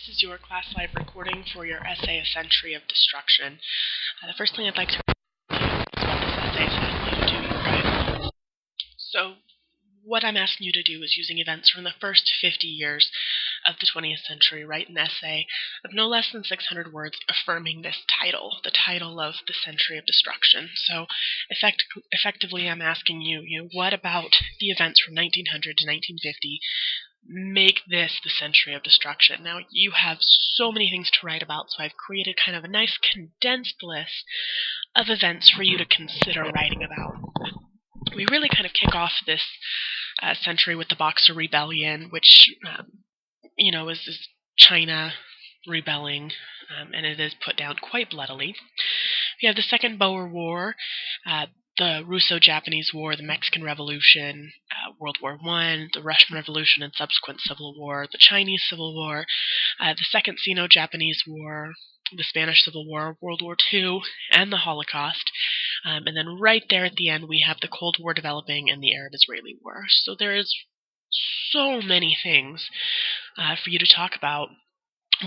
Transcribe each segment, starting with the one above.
This is your class live recording for your essay, A Century of Destruction. The first thing I'd like to review is what this essay is asking you to do. Right? So, what I'm asking you to do is, using events from the first 50 years of the 20th century, write an essay of no less than 600 words affirming this title, the title of The Century of Destruction. So, effectively, I'm asking you, what about the events from 1900 to 1950 make this the century of destruction? Now, you have so many things to write about, so I've created kind of a nice condensed list of events for you to consider writing about. We really kind of kick off this century with the Boxer Rebellion, which, is China rebelling, and it is put down quite bloodily. We have the Second Boer War, the Russo-Japanese War, the Mexican Revolution, World War I, the Russian Revolution and subsequent Civil War, the Chinese Civil War, the Second Sino-Japanese War, the Spanish Civil War, World War II, and the Holocaust. And then right there at the end, we have the Cold War developing and the Arab-Israeli War. So there is so many things for you to talk about.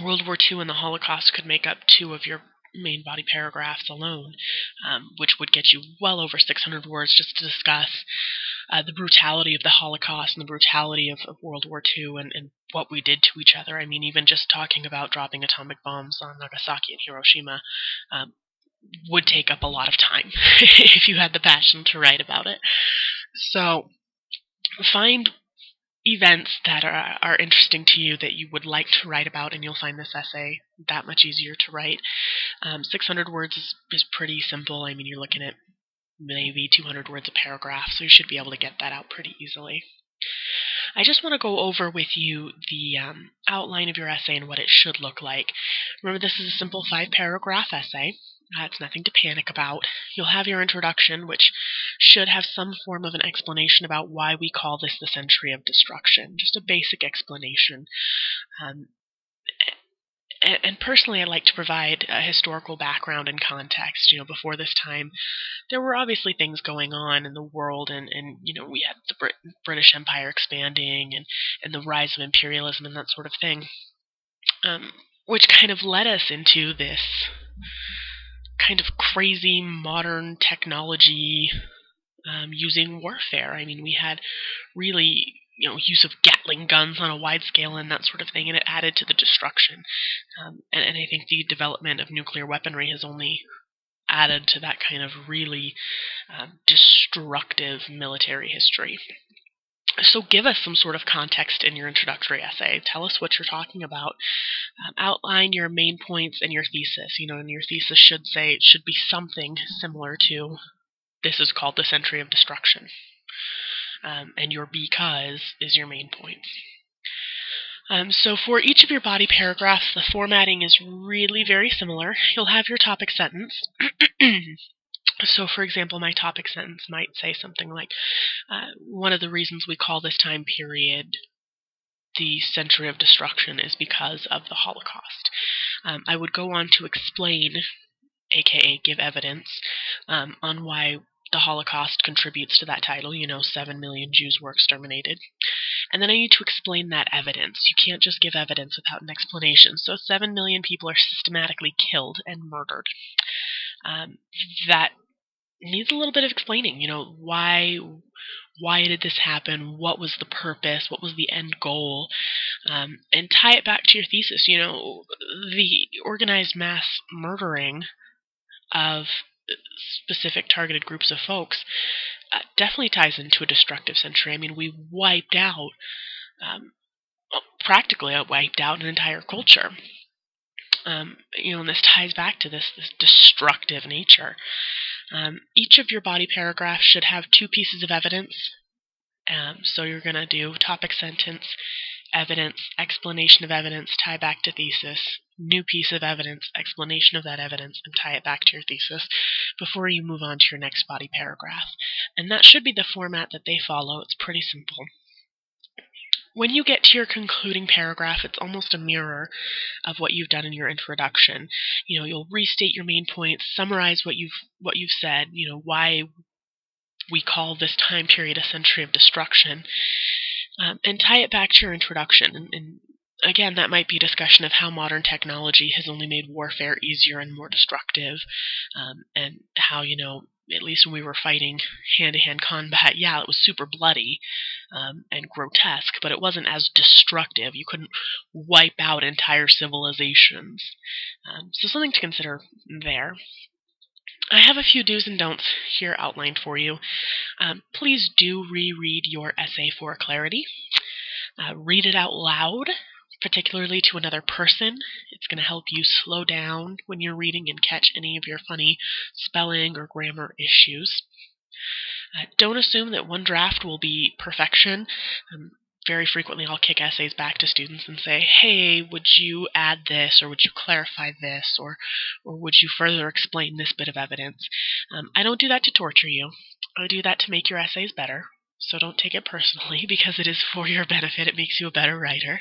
World War II and the Holocaust could make up 2 of your main body paragraphs alone, which would get you well over 600 words just to discuss the brutality of the Holocaust and the brutality of World War II and what we did to each other. I mean, even just talking about dropping atomic bombs on Nagasaki and Hiroshima would take up a lot of time if you had the passion to write about it. So find events that are interesting to you that you would like to write about, and you'll find this essay that much easier to write. 600 words is pretty simple. I mean, you're looking at maybe 200 words a paragraph, so you should be able to get that out pretty easily. I just want to go over with you the outline of your essay and what it should look like. Remember, this is a simple 5-paragraph essay. It's nothing to panic about. You'll have your introduction, which should have some form of an explanation about why we call this the Century of Destruction, just a basic explanation. And personally, I like to provide a historical background and context. Before this time, there were obviously things going on in the world, and we had the British Empire expanding and the rise of imperialism and that sort of thing, which kind of led us into this kind of crazy modern technology using warfare. I mean, we had really use of Gatling guns on a wide scale and that sort of thing, and it added to the destruction. And I think the development of nuclear weaponry has only added to that kind of really destructive military history. So give us some sort of context in your introductory essay. Tell us what you're talking about. Outline your main points and your thesis. And your thesis should be something similar to, this is called the Century of Destruction. And your because is your main point. So for each of your body paragraphs, the formatting is really very similar. You'll have your topic sentence. So, for example, my topic sentence might say something like, one of the reasons we call this time period the Century of Destruction is because of the Holocaust. I would go on to explain, aka give evidence, on why the Holocaust contributes to that title. 7 million Jews were exterminated. And then I need to explain that evidence. You can't just give evidence without an explanation. So 7 million people are systematically killed and murdered. That needs a little bit of explaining. Why did this happen? What was the purpose? What was the end goal? And tie it back to your thesis. The organized mass murdering of specific targeted groups of folks definitely ties into a destructive century. I mean, we practically wiped out an entire culture. And this ties back to this destructive nature. Each of your body paragraphs should have 2 pieces of evidence. So you're going to do topic sentence, evidence, explanation of evidence, tie back to thesis, new piece of evidence, explanation of that evidence, and tie it back to your thesis before you move on to your next body paragraph. And that should be the format that they follow. It's pretty simple. When you get to your concluding paragraph, it's almost a mirror of what you've done in your introduction. You'll restate your main points, summarize what you've said, why we call this time period a century of destruction, and tie it back to your introduction. And again, that might be a discussion of how modern technology has only made warfare easier and more destructive, and how, at least when we were fighting hand-to-hand combat, yeah, it was super bloody and grotesque, but it wasn't as destructive. You couldn't wipe out entire civilizations. So something to consider there. I have a few do's and don'ts here outlined for you. Please do reread your essay for clarity. Read it out loud, particularly to another person. It's going to help you slow down when you're reading and catch any of your funny spelling or grammar issues. Don't assume that one draft will be perfection. Very frequently I'll kick essays back to students and say, hey, would you add this, or would you clarify this, or would you further explain this bit of evidence? I don't do that to torture you. I do that to make your essays better. So don't take it personally, because it is for your benefit. It makes you a better writer.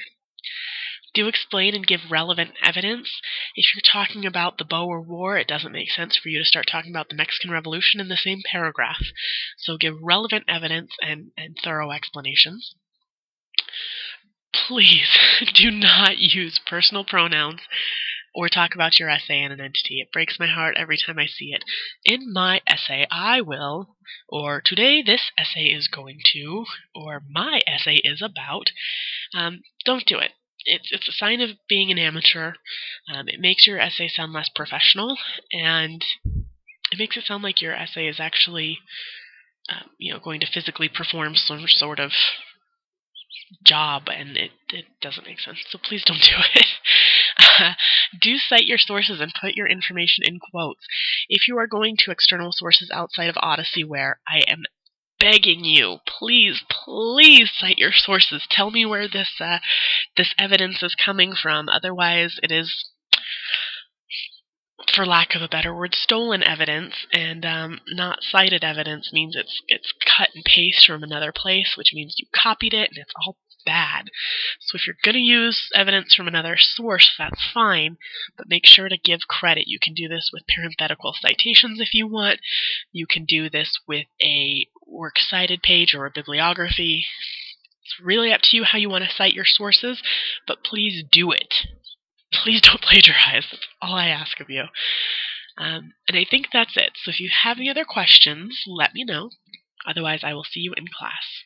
Do explain and give relevant evidence. If you're talking about the Boer War, it doesn't make sense for you to start talking about the Mexican Revolution in the same paragraph. So give relevant evidence and thorough explanations. Please do not use personal pronouns or talk about your essay in an entity. It breaks my heart every time I see it. In my essay, I will, or today this essay is going to, or my essay is about. Don't do it. It's a sign of being an amateur. It makes your essay sound less professional, and it makes it sound like your essay is actually, going to physically perform some sort of job, and it doesn't make sense. So please don't do it. Do cite your sources and put your information in quotes. If you are going to external sources outside of Odysseyware, I am begging you, please cite your sources. Tell me where this evidence is coming from. Otherwise, it is, for lack of a better word, stolen evidence, and not cited evidence means it's cut and paste from another place, which means you copied it, and it's all bad. So if you're going to use evidence from another source, that's fine, but make sure to give credit. You can do this with parenthetical citations if you want. You can do this with a works cited page or a bibliography. It's really up to you how you want to cite your sources, but please do it. Please don't plagiarize. That's all I ask of you. And I think that's it. So if you have any other questions, let me know. Otherwise, I will see you in class.